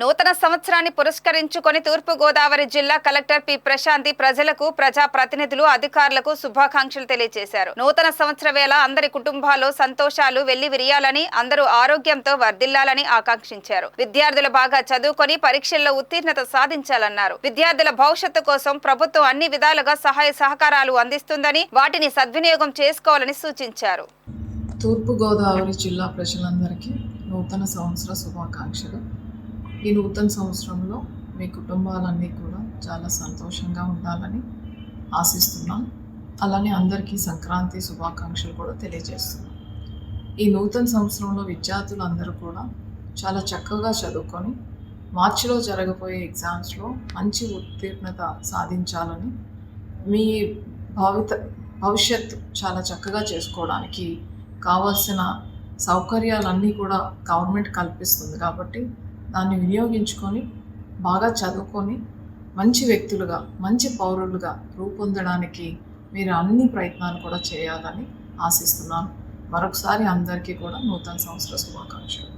నూతన సంవత్సరాన్ని పురస్కరించుకొని తూర్పు గోదావరి జిల్లా కలెక్టర్ పి ప్రశాంతి ప్రజలకు, ప్రజా ప్రతినిధులు, అధికారులకు శుభాకాంక్షలు తెలియజేశారు. నూతన సంవత్సర వేళ అందరి కుటుంబాల్లో సంతోషాలు వెల్లివిరియాలని, అందరూ ఆరోగ్యంతో వర్ధిల్లాలని ఆకాంక్షించారు. విద్యార్థులు బాగా చదువుకొని పరీక్షల్లో ఉత్తీర్ణత సాధించాలన్నారు. విద్యార్థుల భవిష్యత్తు కోసం ప్రభుత్వం అన్ని విధాలుగా సహాయ సహకారాలు అందిస్తుందని, వాటిని సద్వినియోగం చేసుకోవాలని సూచించారు. తూర్పు గోదావరి జిల్లా ప్రజలందరికీ నూతన సంవత్సర శుభాకాంక్షలు. ఈ నూతన సంవత్సరంలో మీ కుటుంబాలన్నీ కూడా చాలా సంతోషంగా ఉండాలని ఆశిస్తున్నాం. అలానే అందరికీ సంక్రాంతి శుభాకాంక్షలు కూడా తెలియజేస్తున్నాం. ఈ నూతన సంవత్సరంలో విద్యార్థులందరూ కూడా చాలా చక్కగా చదువుకొని మార్చిలో జరగబోయే ఎగ్జామ్స్లో మంచి ఉత్తీర్ణత సాధించాలని, మీ భవిష్యత్తు చాలా చక్కగా చేసుకోవడానికి కావాల్సిన సౌకర్యాలన్నీ కూడా గవర్నమెంట్ కల్పిస్తుంది. కాబట్టి దాన్ని వినియోగించుకొని బాగా చదువుకొని మంచి వ్యక్తులుగా, మంచి పౌరులుగా రూపొందడానికి మీరు అన్ని ప్రయత్నాలు కూడా చేయాలని ఆశిస్తున్నాను. మరొకసారి అందరికీ కూడా నూతన సంవత్సర శుభాకాంక్షలు.